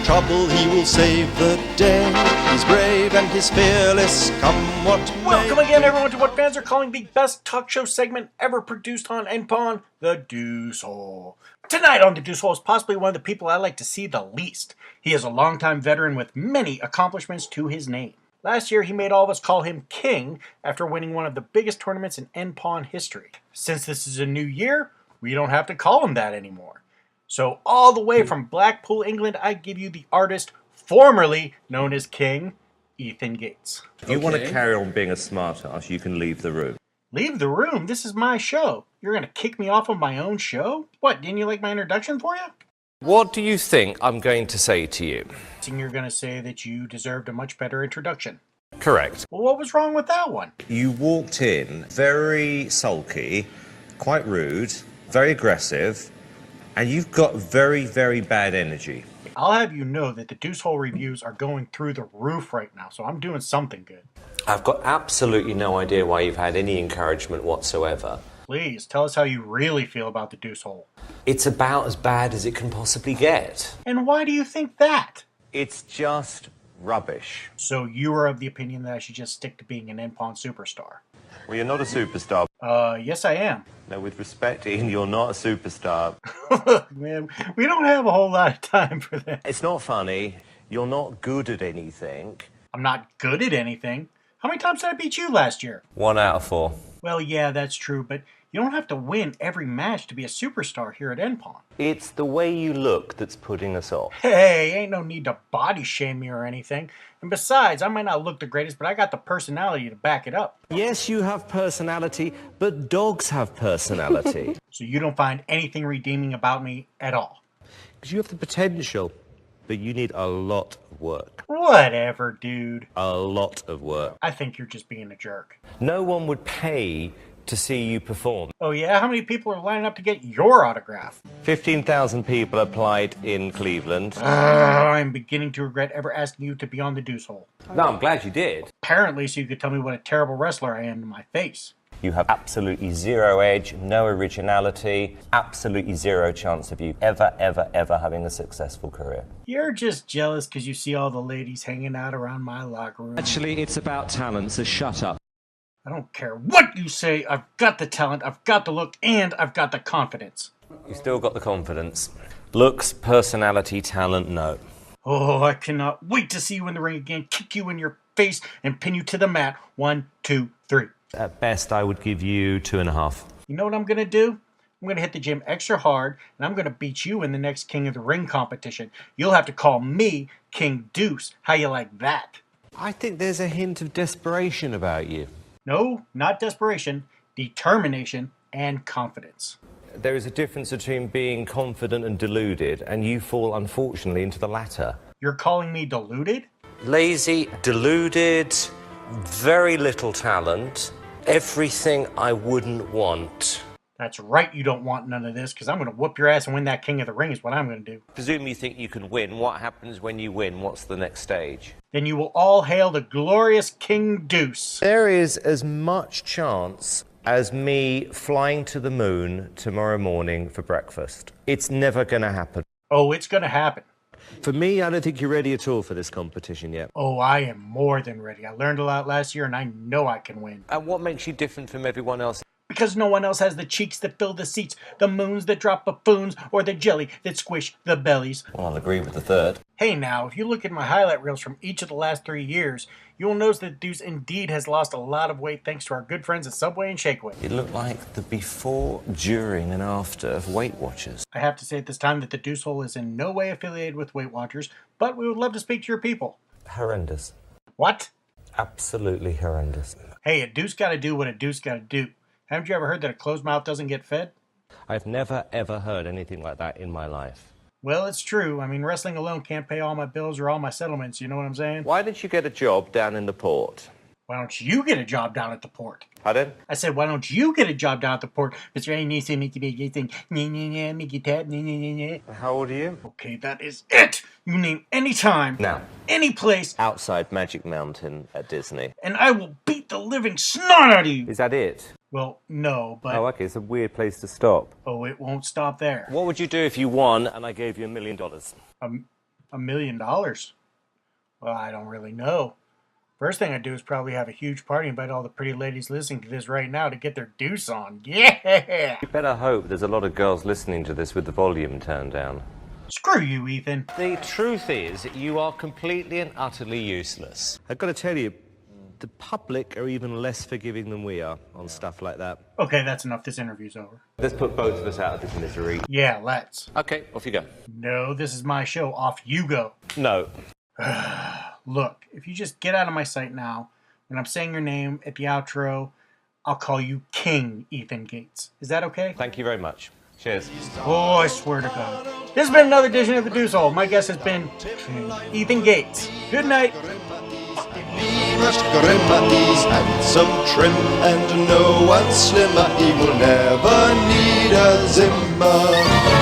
trouble, he will save the day. He's brave and he's fearless, come what may. Welcome again, everyone, to what fans are calling the best talk show segment ever produced on NPON, The Deuce Hole. Tonight on The Deuce Hole is possibly one of the people I like to see the least. He is a longtime veteran with many accomplishments to his name. Last year, he made all of us call him King after winning one of the biggest tournaments in NPON history. Since this is a new year, we don't have to call him that anymore. So all the way from Blackpool, England, I give you the artist formerly known as King, Ethan Gates. If you want to carry on being a smart ass, you can leave the room. Leave the room? This is my show. You're going to kick me off of my own show? What, didn't you like my introduction for you? What do you think I'm going to say to you? You're going to say that you deserved a much better introduction. Correct. Well, what was wrong with that one? You walked in very sulky, quite rude, very aggressive, and you've got very, very bad energy. I'll have you know that the Deuce Hole reviews are going through the roof right now, so I'm doing something good. I've got absolutely no idea why you've had any encouragement whatsoever. Please, tell us how you really feel about the Deuce Hole. It's about as bad as it can possibly get. And why do you think that? It's just rubbish. So you are of the opinion that I should just stick to being an NPON superstar? Well, you're not a superstar. Yes I am. No, with respect, Ian, you're not a superstar. Look, man, we don't have a whole lot of time for that. It's not funny. You're not good at anything. I'm not good at anything. How many times did I beat you last year? 1 out of 4. Well, yeah, that's true, but you don't have to win every match to be a superstar here at NPON. It's the way you look that's putting us off. Hey, ain't no need to body shame me or anything. And besides, I might not look the greatest, but I got the personality to back it up. Yes, you have personality, but dogs have personality. So you don't find anything redeeming about me at all? Because you have the potential, but you need a lot of work. Whatever, dude. A lot of work. I think you're just being a jerk. No one would pay to see you perform. Oh yeah? How many people are lining up to get your autograph? 15,000 people applied in Cleveland. I'm beginning to regret ever asking you to be on the Deuce Hole. No, I'm glad you did. Apparently so you could tell me what a terrible wrestler I am to my face. You have absolutely zero edge, no originality, absolutely zero chance of you ever having a successful career. You're just jealous because you see all the ladies hanging out around my locker room. Actually, it's about talent, so shut up. I don't care what you say, I've got the talent, I've got the look, and I've got the confidence. You still got the confidence. Looks, personality, talent, no. Oh, I cannot wait to see you in the ring again, kick you in your face, and pin you to the mat. 1, 2, 3. At best, I would give you 2.5. You know what I'm going to do? I'm going to hit the gym extra hard, and I'm going to beat you in the next King of the Ring competition. You'll have to call me King Deuce. How you like that? I think there's a hint of desperation about you. No, not desperation, determination and confidence. There is a difference between being confident and deluded, and you fall, unfortunately, into the latter. You're calling me deluded? Lazy, deluded, very little talent, everything I wouldn't want. That's right, you don't want none of this, because I'm going to whoop your ass and win that King of the Ring is what I'm going to do. Presume you think you can win. What happens when you win? What's the next stage? Then you will all hail the glorious King Deuce. There is as much chance as me flying to the moon tomorrow morning for breakfast. It's never going to happen. Oh, it's going to happen. For me, I don't think you're ready at all for this competition yet. Oh, I am more than ready. I learned a lot last year, and I know I can win. And what makes you different from everyone else? Because no one else has the cheeks that fill the seats, the moons that drop buffoons, or the jelly that squish the bellies. Well, I'll agree with the third. Hey now, if you look at my highlight reels from each of the last 3 years, you will notice that Deuce indeed has lost a lot of weight thanks to our good friends at Subway and Shakeway. It looked like the before, during, and after of Weight Watchers. I have to say at this time that the Deuce Hole is in no way affiliated with Weight Watchers, but we would love to speak to your people. Horrendous. What? Absolutely horrendous. Hey, a Deuce gotta do what a Deuce gotta do. Haven't you ever heard that a closed mouth doesn't get fed? I've never, ever heard anything like that in my life. Well, it's true. I mean, wrestling alone can't pay all my bills or all my settlements, you know what I'm saying? Why didn't you get a job down in the port? Why don't you get a job down at the port? Pardon? I said, why don't you get a job down at the port? Mr. How old are you? Okay, that is it. You name any time, Now. any place, Outside Magic Mountain at Disney. and I will beat the living snot out of you. Is that it? Well, no, but Oh, okay, it's a weird place to stop. oh, it won't stop there. What would you do if you won and I gave you $1 million? $1 million? Well, I don't really know. First thing I'd do is probably have a huge party and invite all the pretty ladies listening to this right now to get their deuce on. Yeah! You better hope there's a lot of girls listening to this with the volume turned down. Screw you, Ethan. The truth is, you are completely and utterly useless. I've got to tell you, the public are even less forgiving than we are on stuff like that. Okay, that's enough. This interview's over. Let's put both of us out of this misery. Yeah, let's. Okay, off you go. No, this is my show. Off you go. No. Look, if you just get out of my sight now, when I'm saying your name at the outro, I'll call you King Ethan Gates. Is that okay? Thank you very much. Cheers. Oh, I swear to God. This has been another edition of the Deuce Hole. My guest has been Ethan Gates. Good night. Lemurs, grimmer, he's handsome, trim, and no one slimmer. He will never need a Zimmer.